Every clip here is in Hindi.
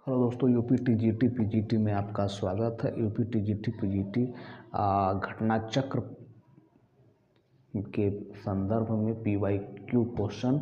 हेलो दोस्तों, यूपी टीजीटी पीजीटी में आपका स्वागत है। यूपी टीजीटी पीजीटी घटना चक्र के संदर्भ में पीवाईक्यू क्वेश्चन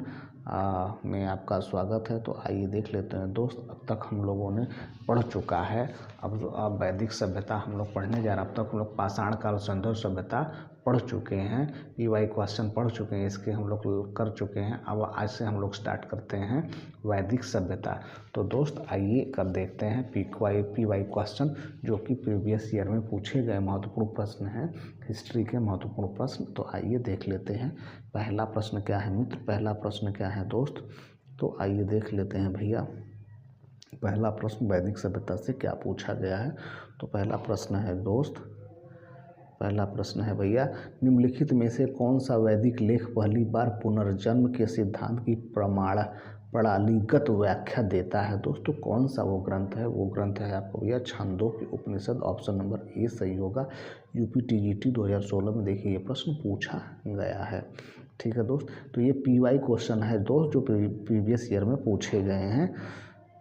में आपका स्वागत है। तो आइए देख लेते हैं दोस्त। अब तक हम लोगों ने पढ़ चुका है। अब वैदिक सभ्यता हम लोग पढ़ने जा रहे हैं। अब तक हम लोग पाषाण काल सिंधु सभ्यता पढ़ चुके हैं, पीवाई क्वेश्चन पढ़ चुके हैं, इसके हम लोग कर चुके हैं। अब आज से हम लोग स्टार्ट करते हैं वैदिक सभ्यता। तो दोस्त आइए कर देखते हैं पीवाई क्वेश्चन, जो कि प्रीवियस ईयर में पूछे गए महत्वपूर्ण प्रश्न हैं, हिस्ट्री के महत्वपूर्ण प्रश्न। तो आइए देख लेते हैं पहला प्रश्न क्या है मित्र। पहला प्रश्न क्या है दोस्त, तो आइए देख लेते हैं भैया। पहला प्रश्न वैदिक सभ्यता से क्या पूछा गया है। तो पहला प्रश्न है दोस्त, पहला प्रश्न है भैया, निम्नलिखित में से कौन सा वैदिक लेख पहली बार पुनर्जन्म के सिद्धांत की प्रणालीगत व्याख्या देता है। दोस्तों कौन सा वो ग्रंथ है, वो ग्रंथ है आपको भैया छांदोग्य उपनिषद। ऑप्शन नंबर ए सही होगा। यूपी टीजीटी 2016 में देखिए ये प्रश्न पूछा गया है। ठीक है दोस्त, तो ये पीवाई क्वेश्चन है दोस्त, जो प्रीवियस ईयर में पूछे गए हैं।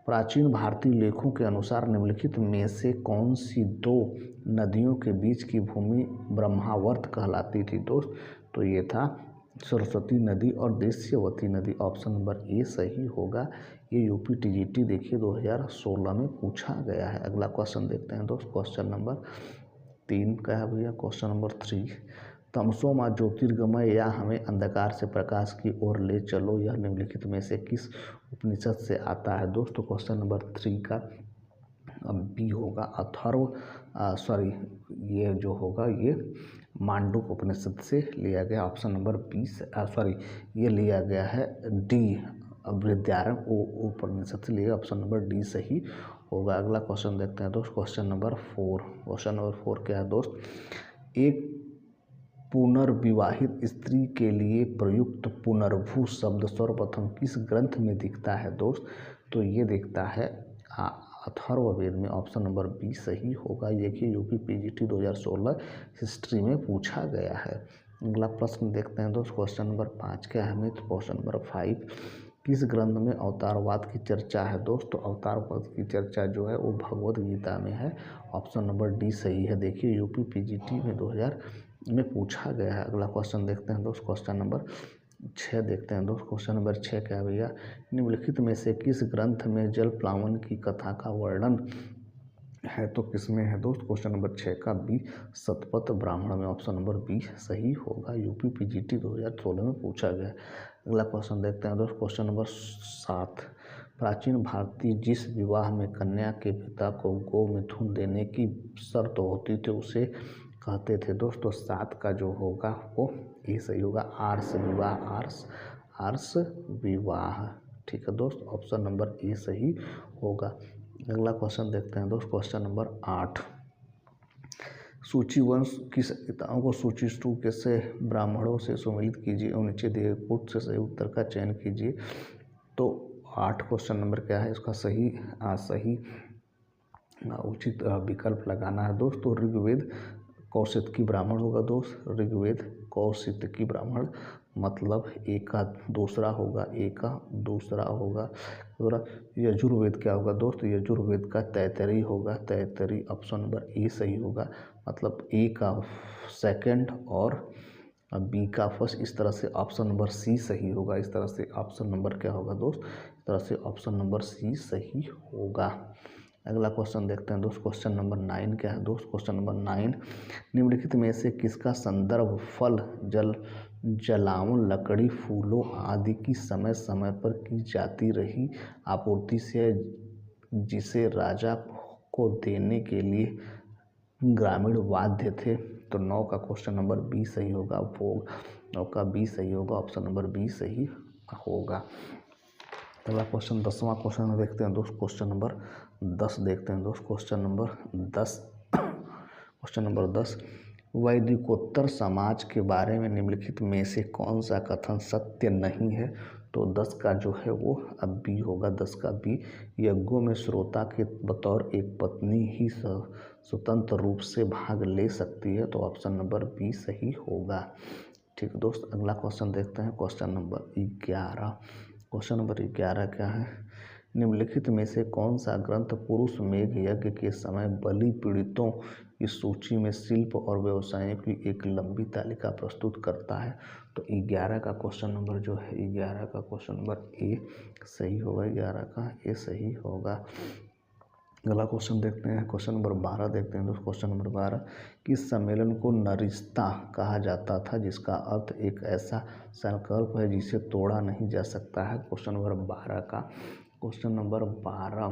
प्राचीन भारतीय लेखों के अनुसार निम्नलिखित में से कौन सी दो नदियों के बीच की भूमि ब्रह्मावर्त कहलाती थी दोस्त। तो ये था सरस्वती नदी और दस्युवती नदी। ऑप्शन नंबर ए सही होगा। ये यूपी टीजीटी देखिए 2016 में पूछा गया है। अगला क्वेश्चन देखते हैं दोस्त। क्वेश्चन नंबर 3 का है भैया। क्वेश्चन नंबर 3, तमसो मा ज्योतिर्गमय या हमें अंधकार से प्रकाश की ओर ले चलो, यह निम्नलिखित में से किस उपनिषद से आता है दोस्तों। क्वेश्चन नंबर 3 का बी होगा अथर्व सॉरी ये जो होगा ये मांडुक उपनिषद से लिया गया। ऑप्शन नंबर 20 ये लिया गया है डी विद्यारण्य उपनिषद से लिया। ऑप्शन नंबर डी सही होगा। अगला क्वेश्चन देखते हैं दोस्त। Question number 4। क्वेश्चन नंबर 4 क्या है दोस्त, एक पुनर्विवाहित स्त्री के लिए प्रयुक्त पुनर्भू शब्द सर्वप्रथम किस ग्रंथ में दिखता है दोस्त। तो ये दिखता है अथर्ववेद में। ऑप्शन नंबर बी सही होगा। ये कि यूपी पीजीटी 2016 हिस्ट्री में पूछा गया है। अगला प्रश्न देखते हैं दोस्त। क्वेश्चन नंबर 5 क्या है मित्र। क्वेश्चन नंबर 5, किस ग्रंथ में अवतारवाद की चर्चा है दोस्त। तो अवतारवाद की चर्चा जो है वो भगवद गीता में है। ऑप्शन नंबर डी सही है। देखिए यूपी पीजीटी में 2000 में पूछा गया है। अगला क्वेश्चन देखते हैं दोस्त। क्वेश्चन नंबर 6 देखते हैं दोस्त। क्वेश्चन नंबर 6 क्या है भैया, निम्नलिखित में से किस ग्रंथ में जल प्लावन की कथा का वर्णन है। तो किसमें है दोस्त। क्वेश्चन नंबर 6 का बी शतपथ ब्राह्मण में। ऑप्शन नंबर बी सही होगा। यूपी पीजीटी 2016 में पूछा गया। अगला क्वेश्चन देखते हैं दोस्त। क्वेश्चन नंबर 7, प्राचीन भारतीय जिस विवाह में कन्या के पिता को गोमिथुन देने की शर्त होती थी उसे कहते थे दोस्त। तो 7 का जो होगा वो ये सही होगा, आर्ष विवाह। आर्ष विवाह। ठीक है दोस्त, ऑप्शन नंबर ए सही होगा। अगला क्वेश्चन देखते हैं दोस्त। क्वेश्चन नंबर 8, सूचीवंश की संहिताओं को सूचिस्तु से ब्राह्मणों से सम्मिलित कीजिए और नीचे दिए पुट से सही उत्तर का चयन कीजिए। तो 8 क्वेश्चन नंबर क्या है इसका सही उचित विकल्प लगाना है दोस्त। तो ऋग्वेद कौशितकी ब्राह्मण होगा दोस्त। ऋग्वेद कौशितकी ब्राह्मण मतलब ए का दूसरा होगा, ए का दूसरा होगा। यजुर्वेद क्या होगा दोस्त। यजुर्वेद का तैतरी होगा। तैतरी ऑप्शन नंबर ए सही होगा। मतलब ए का सेकंड और बी का फर्स्ट। इस तरह से ऑप्शन नंबर सी सही होगा। इस तरह से ऑप्शन नंबर क्या होगा दोस्त, इस तरह से ऑप्शन नंबर सी सही होगा। अगला क्वेश्चन देखते हैं दोस्त। क्वेश्चन नंबर 9 क्या है दोस्त। क्वेश्चन नंबर 9, निम्नलिखित में से किसका संदर्भ फल जलावन लकड़ी फूलों आदि की समय समय पर की जाती रही आपूर्ति से, जिसे राजा को देने के लिए ग्रामीण बाध्य थे। तो 9 का क्वेश्चन नंबर बी सही होगा। 9 का बी सही होगा। ऑप्शन नंबर बी सही होगा। अगला क्वेश्चन 10वां क्वेश्चन देखते हैं दोस्त। क्वेश्चन नंबर 10 देखते हैं दोस्त। क्वेश्चन नंबर 10, वैदिकोत्तर समाज के बारे में निम्नलिखित में से कौन सा कथन सत्य नहीं है। तो 10 का जो है वो अब बी होगा। 10 का बी, यज्ञों में श्रोता के बतौर एक पत्नी ही स्वतंत्र रूप से भाग ले सकती है। तो ऑप्शन नंबर बी सही होगा। ठीक है दोस्त, अगला क्वेश्चन देखते हैं। Question number 11। क्वेश्चन नंबर 11 क्या है, निम्नलिखित में से कौन सा ग्रंथ पुरुष मेघ यज्ञ के समय बलि पीड़ितों की सूची में शिल्प और व्यवसायों की एक लंबी तालिका प्रस्तुत करता है? तो 11 का क्वेश्चन नंबर जो है 11 का क्वेश्चन नंबर ए सही होगा, 11 का ए सही होगा। अगला क्वेश्चन देखते हैं, क्वेश्चन नंबर 12 देखते हैं दोस्तों। क्वेश्चन नंबर 12, किस सम्मेलन को नरिस्ता कहा जाता था जिसका अर्थ एक ऐसा संकल्प है जिसे तोड़ा नहीं जा सकता है? क्वेश्चन नंबर 12 का क्वेश्चन नंबर 12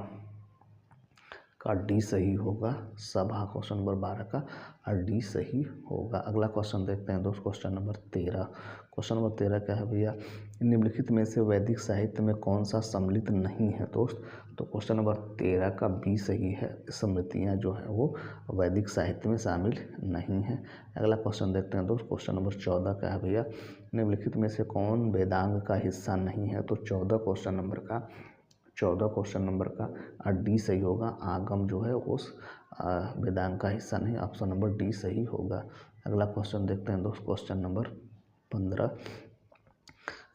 का डी सही होगा, सभा क्वेश्चन नंबर 12 का डी सही होगा। अगला क्वेश्चन देखते हैं दोस्त, क्वेश्चन नंबर 13। क्वेश्चन नंबर 13 क्या है भैया? निम्नलिखित में से वैदिक साहित्य में कौन सा सम्मिलित नहीं है दोस्त? तो क्वेश्चन नंबर 13 का बी सही है, स्मृतियाँ जो है वो वैदिक साहित्य में शामिल नहीं है। अगला क्वेश्चन देखते हैं दोस्त, क्वेश्चन नंबर 14 क्या है भैया? निम्नलिखित में से कौन वेदांग का हिस्सा नहीं है? तो 14 क्वेश्चन नंबर का डी सही होगा, आगम जो है उस वेदांग का हिस्सा नहीं, ऑप्शन नंबर डी सही होगा। अगला क्वेश्चन देखते हैं दोस्त, क्वेश्चन नंबर 15,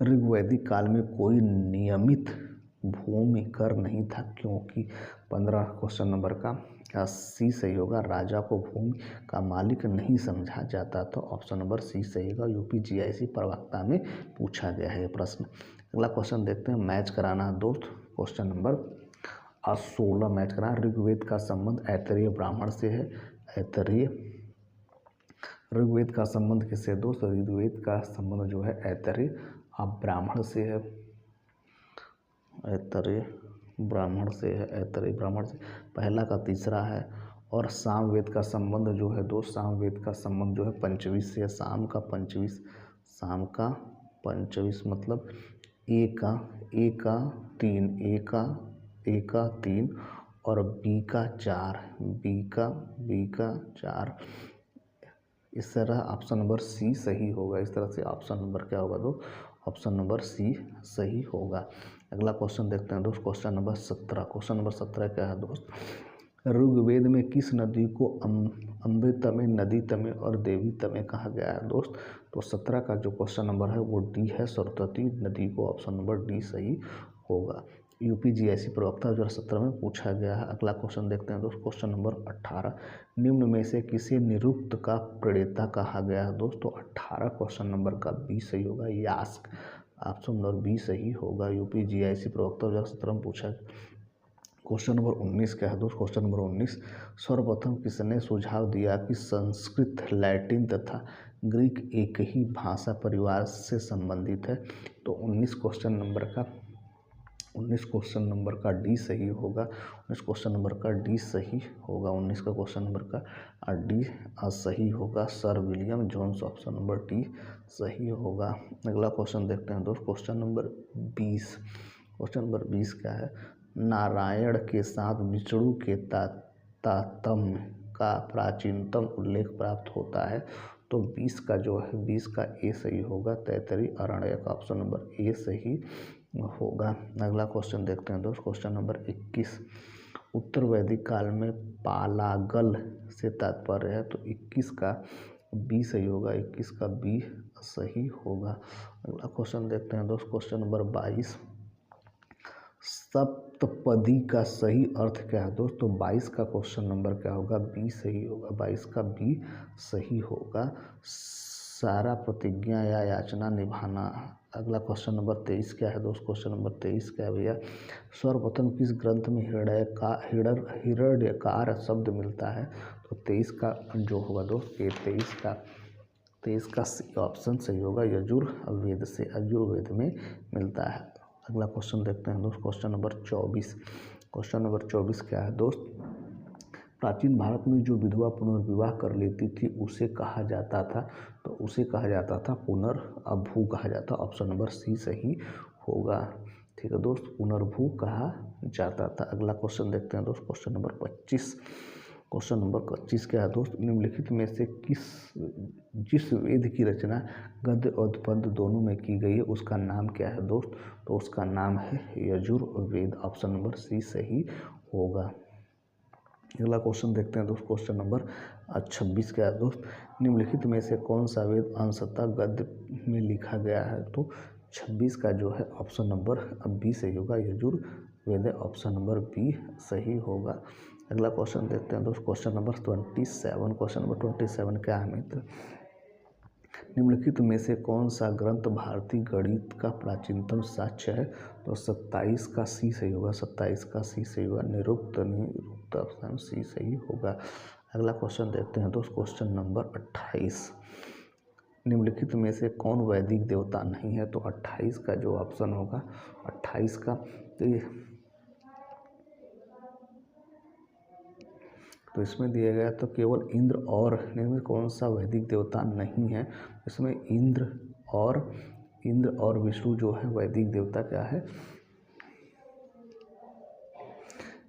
ऋग्वैदिक काल में कोई नियमित भूमि कर नहीं था क्योंकि? 15 क्वेश्चन नंबर का सी सही होगा, राजा को भूमि का मालिक नहीं समझा जाता, तो ऑप्शन नंबर सी सही होगा। यूपीजीआईसी प्रवक्ता में पूछा गया है ये प्रश्न। अगला क्वेश्चन देखते हैं, मैच कराना है दोस्त। क्वेश्चन नंबर 16 मैच कराना। ऋग्वेद का संबंध ऐतरेय ब्राह्मण से है। ऋग्वेद का संबंध किससे दोस्त? ऋग्वेद का संबंध जो है ऐतरेय ब्राह्मण से है, ऐतरेय ब्राह्मण से पहला का तीसरा है। और सामवेद का संबंध जो है दोस्त, सामवेद का संबंध जो है पंचवीस से है। शाम का पंचवीस मतलब ए का तीन और बी का चार। इस तरह ऑप्शन नंबर सी सही होगा। इस तरह से ऑप्शन नंबर क्या होगा दोस्त? ऑप्शन नंबर सी सही होगा। अगला क्वेश्चन देखते हैं दोस्त, क्वेश्चन नंबर 17। क्वेश्चन नंबर 17 क्या है दोस्त? ऋग्वेद में किस नदी को अमृतमे, नदी तमे और देवी तमे कहा गया है दोस्त? तो 17 का जो क्वेश्चन नंबर है वो डी है, सरस्वती नदी को, ऑप्शन नंबर डी सही होगा। यूपीजीआईसी प्रवक्ता 2017 में पूछा गया है। अगला क्वेश्चन देखते हैं दोस्त, क्वेश्चन नंबर 18, निम्न में से किसे निरुक्त का प्रणेता कहा गया है दोस्त? तो 18 क्वेश्चन नंबर का बी सही होगा, यास्क, ऑप्शन नंबर बी सही होगा। यूपीजीआईसी प्रवक्ता 2017 में पूछा। क्वेश्चन नंबर 19 क्या है दोस्त? क्वेश्चन नंबर 19, सर्वप्रथम किसने सुझाव दिया कि संस्कृत, लैटिन तथा ग्रीक एक ही भाषा परिवार से संबंधित है? तो 19 क्वेश्चन नंबर का डी सही होगा। 19 क्वेश्चन नंबर का डी सही होगा। 19 का क्वेश्चन नंबर का डी सही होगा, sir William Jones, option number D सही होगा। अगला क्वेश्चन देखते हैं दोस्त, क्वेश्चन नंबर 20। क्वेश्चन नंबर 20 क्या है? नारायण के साथ विष्णु के तारतम्य का प्राचीनतम उल्लेख प्राप्त होता है? तो 20 का जो है 20 का ए सही होगा, Taittiriya Aranyak, option number A सही होगा। अगला क्वेश्चन देखते हैं दोस्त, क्वेश्चन नंबर 21, उत्तर वैदिक काल में पालागल से तात्पर्य है? तो 21 का बी सही होगा, 21 का बी सही होगा। अगला क्वेश्चन देखते हैं दोस्त, क्वेश्चन नंबर 22, सप्तपदी का सही अर्थ क्या है दोस्त? तो 22 का क्वेश्चन नंबर क्या होगा? बी सही होगा, 22 का बी सही होगा, सारा प्रतिज्ञा या याचना निभाना। अगला क्वेश्चन नंबर 23 क्या है दोस्त? क्वेश्चन नंबर 23 क्या है भैया? सर्वप्रथम किस ग्रंथ में हिरण्यकार शब्द मिलता है? तो 23 का जो होगा दोस्त, ये 23 का ऑप्शन सही होगा, यजुर्वेद में मिलता है। अगला क्वेश्चन देखते हैं दोस्त, क्वेश्चन नंबर 24। क्वेश्चन नंबर 24 क्या है दोस्त? प्राचीन भारत में जो विधवा पुनर्विवाह कर लेती थी उसे कहा जाता था? तो उसे कहा जाता था पुनर्भू कहा जाता, ऑप्शन नंबर सी सही होगा। ठीक है दोस्त, पुनर्भू कहा जाता था। अगला क्वेश्चन देखते हैं दोस्त, क्वेश्चन नंबर 25। क्वेश्चन नंबर 25 क्या है दोस्त? निम्नलिखित में से जिस वेद की रचना गद्य और पद्य दोनों में की गई है उसका नाम क्या है दोस्त? तो उसका नाम है यजुर्वेद, ऑप्शन नंबर सी सही होगा। अगला क्वेश्चन देखते हैं दोस्त, क्वेश्चन नंबर 26 क्या है दोस्त? निम्नलिखित में से कौन सा वेद अंशतः गद्य में लिखा गया है? तो 26 का जो है ऑप्शन नंबर बी सही होगा, यजुर्वेद। वेद ऑप्शन नंबर बी सही होगा। अगला क्वेश्चन देखते हैं दोस्त, क्वेश्चन नंबर 27। क्वेश्चन नंबर 27 क्या है मित्र, निम्नलिखित में से कौन सा ग्रंथ भारतीय गणित का प्राचीनतम साक्ष्य है? तो 27 का सी सही होगा, 27 का सी सही होगा। निरुक्त ऑप्शन सी सही होगा। अगला क्वेश्चन देखते हैं दोस्त, क्वेश्चन नंबर 28, निम्नलिखित में से कौन वैदिक देवता नहीं है? तो 28 का जो ऑप्शन होगा 28 का तो इसमें दिया गया तो केवल इंद्र और में कौन सा वैदिक देवता नहीं है? इसमें इंद्र और विष्णु जो है वैदिक देवता क्या है?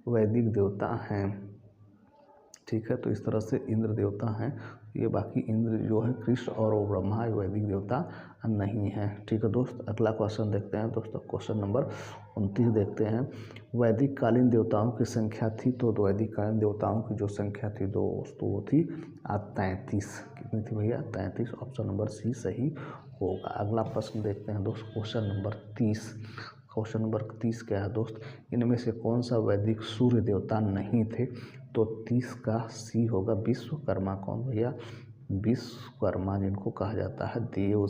वैदिक देवता हैं। ठीक है, तो इस तरह से इंद्र देवता हैं ये, बाकी इंद्र जो है कृष्ण और ब्रह्मा वैदिक देवता नहीं है। ठीक है दोस्त, अगला क्वेश्चन देखते हैं दोस्तों, क्वेश्चन नंबर 29 देखते हैं। वैदिक कालीन देवताओं की संख्या थी, तो वैदिक कालीन देवताओं की जो संख्या थी दोस्तों वो थी 33। कितनी थी भैया? 33। ऑप्शन नंबर सी सही होगा। अगला प्रश्न देखते हैं दोस्त, क्वेश्चन नंबर 30। क्वेश्चन नंबर 30 क्या है दोस्त, इनमें से कौन सा वैदिक सूर्य देवता नहीं थे? तो 30 का सी होगा। विश्वकर्मा कौन भैया? विश्वकर्मा जिनको कहा जाता है देव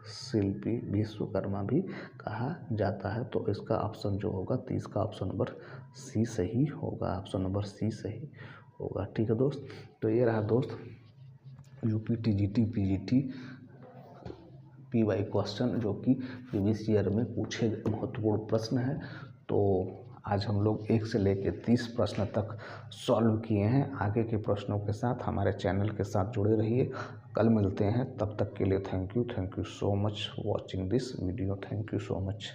शिल्पी विश्वकर्मा भी कहा जाता है। तो इसका ऑप्शन जो होगा 30 का ऑप्शन नंबर सी सही होगा। ऑप्शन नंबर सी सही होगा। ठीक है दोस्त, तो ये रहा दोस्त UP TGT PGT PY question जो कि प्रीवियस ईयर में पूछे गए महत्वपूर्ण प्रश्न है। तो आज हम लोग 1 से लेकर 30 प्रश्न तक सॉल्व किए हैं। आगे के प्रश्नों के साथ हमारे चैनल के साथ जुड़े रहिए। कल मिलते हैं, तब तक के लिए thank you so much watching this video. Thank you so much.